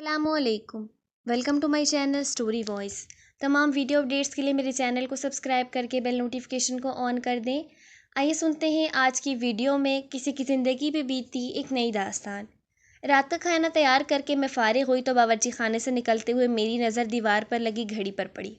अस्सलामुअलैकुम। Welcome to my channel story voice. तमाम video updates के लिए मेरे चैनल को सब्सक्राइब करके बेल नोटिफिकेशन को ऑन कर दें। आइए सुनते हैं आज की वीडियो में किसी की ज़िंदगी पे बीती एक नई दास्तान। रात का खाना तैयार करके मैं फ़ारिग हुई तो बावर्ची खाने से निकलते हुए मेरी नज़र दीवार पर लगी घड़ी पर पड़ी।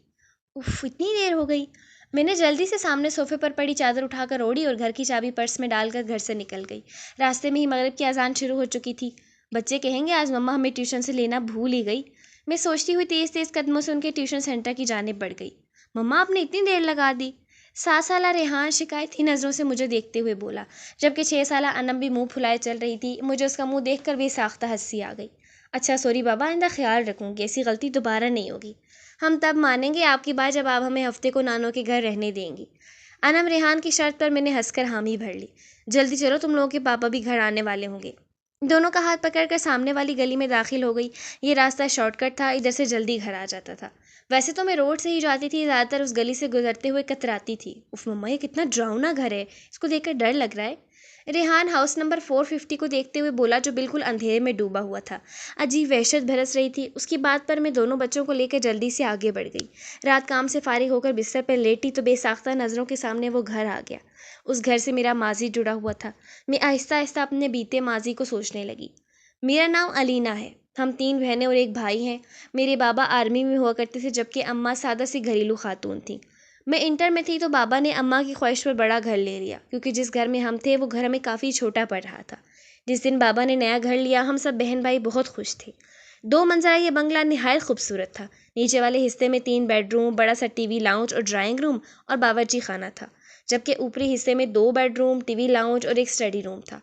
उफ, इतनी देर हो गई। मैंने जल्दी से सामने सोफे पर पड़ी चादर उठाकर ओढ़ी और घर की चाबी पर्स में डालकर घर से निकल गई। रास्ते में ही मगरिब की अजान शुरू हो चुकी थी। बच्चे कहेंगे आज मम्मा हमें ट्यूशन से लेना भूल ही गई। मैं सोचती हुई तेज़ तेज़ कदमों से उनके ट्यूशन सेंटर की जानिब बढ़ गई। मम्मा आपने इतनी देर लगा दी। 7 साला रेहान शिकायती नज़रों से मुझे देखते हुए बोला, जबकि 6 साला अनम भी मुंह फुलाए चल रही थी। मुझे उसका मुंह देखकर बेसाख्ता हंसी आ गई। अच्छा सॉरी बाबा, आइंदा ख्याल रखूँगी, ऐसी गलती दोबारा नहीं होगी। हम तब मानेंगे आपकी बात जब आप हमें हफ्ते को नानों के घर रहने देंगी। अनम रेहान की शर्त पर मैंने हंसकर हामी भर ली। जल्दी चलो, तुम लोगों के पापा भी घर आने वाले होंगे। दोनों का हाथ पकड़कर सामने वाली गली में दाखिल हो गई। ये रास्ता शॉर्टकट था, इधर से जल्दी घर आ जाता था। वैसे तो मैं रोड से ही जाती थी, ज़्यादातर उस गली से गुजरते हुए कतराती थी। उफ मम्मा, ये कितना डरावना घर है, इसको देखकर डर लग रहा है। रेहान हाउस नंबर 450 को देखते हुए बोला, जो बिल्कुल अंधेरे में डूबा हुआ था। अजीब वहशत बरस रही थी। उसकी बात पर मैं दोनों बच्चों को लेकर जल्दी से आगे बढ़ गई। रात काम से फारिग होकर बिस्तर पर लेटी तो बेसाख्ता नज़रों के सामने वो घर आ गया। उस घर से मेरा माजी जुड़ा हुआ था। मैं आहिस्ता आहिस्ता अपने बीते माजी को सोचने लगी। मेरा नाम अलीना है। हम 3 बहनें और एक भाई हैं। मेरे बाबा आर्मी में हुआ करते थे, जबकि अम्मा सादा सी घरेलू खातून थी। मैं इंटर में थी तो बाबा ने अम्मा की ख्वाहिश पर बड़ा घर ले लिया, क्योंकि जिस घर में हम थे वो घर हमें काफ़ी छोटा पड़ रहा था। जिस दिन बाबा ने नया घर लिया हम सब बहन भाई बहुत खुश थे। 2 मंजिला ये बंगला निहायत खूबसूरत था। नीचे वाले हिस्से में 3 बेडरूम, बड़ा सा टीवी लाउंज और ड्राइंग रूम और बावर्ची खाना था, जबकि ऊपरी हिस्से में 2 बेडरूम, टीवी लाउंज और एक स्टडी रूम था।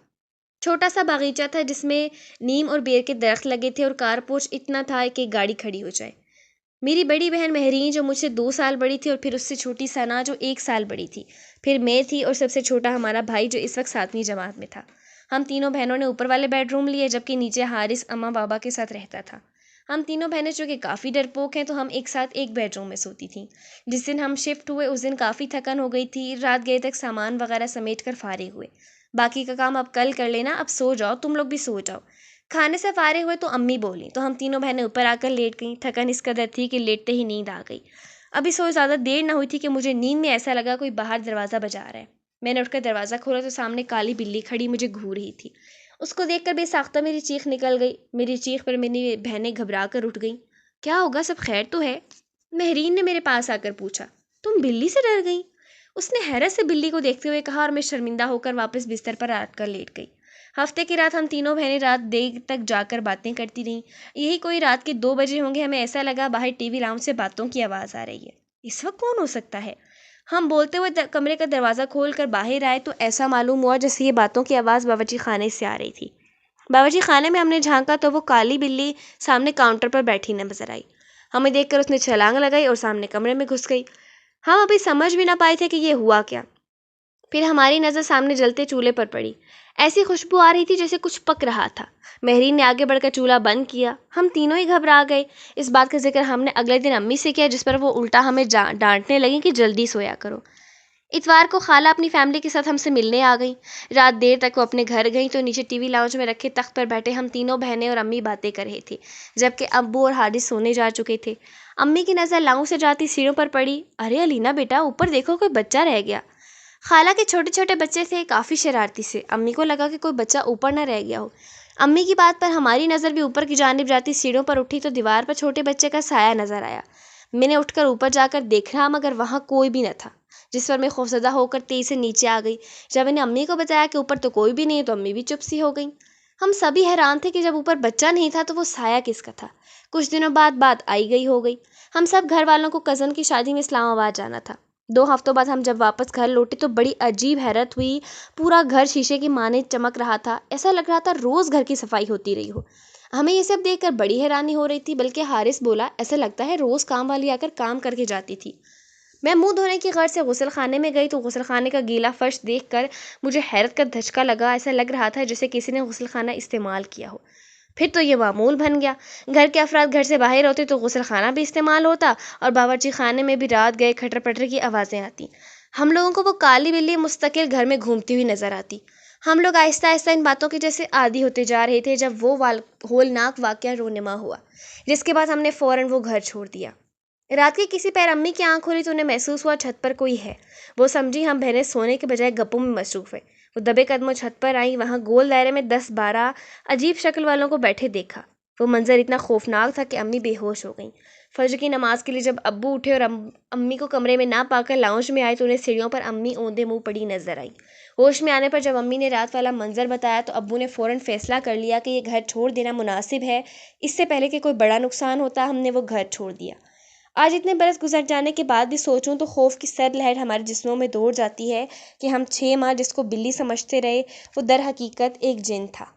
छोटा सा बागीचा था जिसमें नीम और बेर के दरख्त लगे थे और कारपोच इतना था कि गाड़ी खड़ी हो जाए। मेरी बड़ी बहन महरीन जो मुझसे 2 साल बड़ी थी, और फिर उससे छोटी सना जो 1 साल बड़ी थी, फिर मैं थी और सबसे छोटा हमारा भाई जो इस वक्त 7वीं जमात में था। हम तीनों बहनों ने ऊपर वाले बेडरूम लिए, जबकि नीचे हारिस अम्मा बाबा के साथ रहता था। हम तीनों बहनें जो कि काफ़ी डरपोक हैं, तो हम एक साथ एक बेडरूम में सोती थीं। जिस दिन हम शिफ्ट हुए उस दिन काफ़ी थकन हो गई थी। रात गए तक सामान वगैरह समेट कर फारिग हुए। बाकी का काम अब कल कर लेना, अब सो जाओ, तुम लोग भी सो जाओ। खाने से फारिग हुए तो अम्मी बोली, तो हम तीनों बहनें ऊपर आकर लेट गईं। थकन इस कदर थी कि लेटते ही नींद आ गई। अभी सो ज़्यादा देर ना हुई थी कि मुझे नींद में ऐसा लगा कोई बाहर दरवाज़ा बजा रहा है। मैंने उठकर दरवाज़ा खोला तो सामने काली बिल्ली खड़ी मुझे घूर रही थी। उसको देखकर बेसाख्ता मेरी चीख निकल गई। मेरी चीख पर मेरी बहनें घबरा कर उठ गईं। क्या होगा, सब खैर तो है? महरीन ने मेरे पास आकर पूछा। तुम बिल्ली से डर गई? उसने हैरत से बिल्ली को देखते हुए कहा, और मैं शर्मिंदा होकर वापस बिस्तर पर आट कर लेट गई। हफ्ते की रात हम तीनों बहनें रात देर तक जाकर बातें करती रहीं। यही कोई रात के 2 बजे होंगे। हमें ऐसा लगा बाहर टीवी लाउंज से बातों की आवाज़ आ रही है। इस वक्त कौन हो सकता है? हम बोलते हुए कमरे का दरवाज़ा खोल कर बाहर आए तो ऐसा मालूम हुआ जैसे ये बातों की आवाज़ बावर्ची खाने से आ रही थी। बावर्ची खाने में हमने झांका तो वो काली बिल्ली सामने काउंटर पर बैठी नजर आई। हमें देखकर उसने छलांग लगाई और सामने कमरे में घुस गई। हम अभी समझ भी ना पाए थे कि ये हुआ क्या। फिर हमारी नज़र सामने जलते चूल्हे पर पड़ी। ऐसी खुशबू आ रही थी जैसे कुछ पक रहा था। महरीन ने आगे बढ़कर चूल्हा बंद किया। हम तीनों ही घबरा गए। इस बात का जिक्र हमने अगले दिन अम्मी से किया, जिस पर वो उल्टा हमें डांटने लगी कि जल्दी सोया करो। इतवार को खाला अपनी फैमिली के साथ हमसे मिलने आ गई। रात देर तक वो अपने घर गई तो नीचे टीवी लाउंज में रखे तख्त पर बैठे हम तीनों बहनें और अम्मी बातें कर रहे थे, जबकि अब्बू और हारिस सोने जा चुके थे। अम्मी की नज़र लाउंज से जाती सीढ़ियों पर पड़ी। अरे अलीना बेटा, ऊपर देखो, कोई बच्चा रह गया। खाला के छोटे छोटे बच्चे थे, काफ़ी शरारती से। अम्मी को लगा कि कोई बच्चा ऊपर न रह गया हो। अम्मी की बात पर हमारी नज़र भी ऊपर की जानिब जाती सीढ़ियों पर उठी तो दीवार पर छोटे बच्चे का साया नजर आया। मैंने उठकर ऊपर जाकर देखा, मगर वहाँ कोई भी न था, जिस पर मैं खौफजदा होकर तेज़ी से नीचे आ गई। जब मैंने अम्मी को बताया कि ऊपर तो कोई भी नहीं, तो अम्मी भी चुप सी हो गई। हम सभी हैरान थे कि जब ऊपर बच्चा नहीं था तो वो साया किसका था। कुछ दिनों बाद बात आई गई हो गई। हम सब घर वालों को कज़न की शादी में इस्लामाबाद जाना था। 2 हफ्तों बाद हम जब वापस घर लौटे तो बड़ी अजीब हैरत हुई। पूरा घर शीशे की माने चमक रहा था। ऐसा लग रहा था रोज़ घर की सफाई होती रही हो। हमें ये सब देखकर बड़ी हैरानी हो रही थी, बल्कि हारिस बोला, ऐसा लगता है रोज़ काम वाली आकर काम करके जाती थी। मैं मुंह धोने की गर्ज से गुसल खाने में गई तो गुसल खाने का गीला फर्श देखकर मुझे हैरत का धचका लगा। ऐसा लग रहा था जैसे किसी ने गुसल खाना इस्तेमाल किया हो। फिर तो ये मामूल बन गया। घर के अफराद घर से बाहर होते तो गुसल खाना भी इस्तेमाल होता, और बावर्ची खाने में भी रात गए खटर पटर की आवाज़ें आती। हम लोगों को वो काली बिल्ली मुस्तकिल घर में घूमती हुई नजर आती। हम लोग आहिस्ता आहिस्ता इन बातों के जैसे आदी होते जा रहे थे जब वो होलनाक वाक़या रोनुमा हुआ, जिसके बाद हमने फ़ौरन वो घर छोड़ दिया। रात के किसी पैर अम्मी की आंख खोली तो उन्हें महसूस हुआ छत पर कोई है। वो समझी हम बहनें सोने के बजाय गप्पों में मसरूफ़ हैं। वो दबे कदमों छत पर आई, वहाँ गोल दायरे में 10-12 अजीब शक्ल वालों को बैठे देखा। वो मंजर इतना खौफनाक था कि अम्मी बेहोश हो गईं। फजर की नमाज के लिए जब अब्बू उठे और अम्मी को कमरे में ना पाकर लाउंज में आए तो उन्हें सीढ़ियों पर अम्मी औंधे मुंह पड़ी नजर आई। होश में आने पर जब अम्मी ने रात वाला मंजर बताया तो अब्बू ने फ़ौरन फैसला कर लिया कि ये घर छोड़ देना मुनासिब है। इससे पहले कि कोई बड़ा नुकसान होता हमने वो घर छोड़ दिया। आज इतने बरस गुजर जाने के बाद भी सोचूं तो खौफ की सर्द लहर हमारे जिस्मों में दौड़ जाती है कि हम 6 माह जिसको बिल्ली समझते रहे वो दर हकीकत एक जिन था।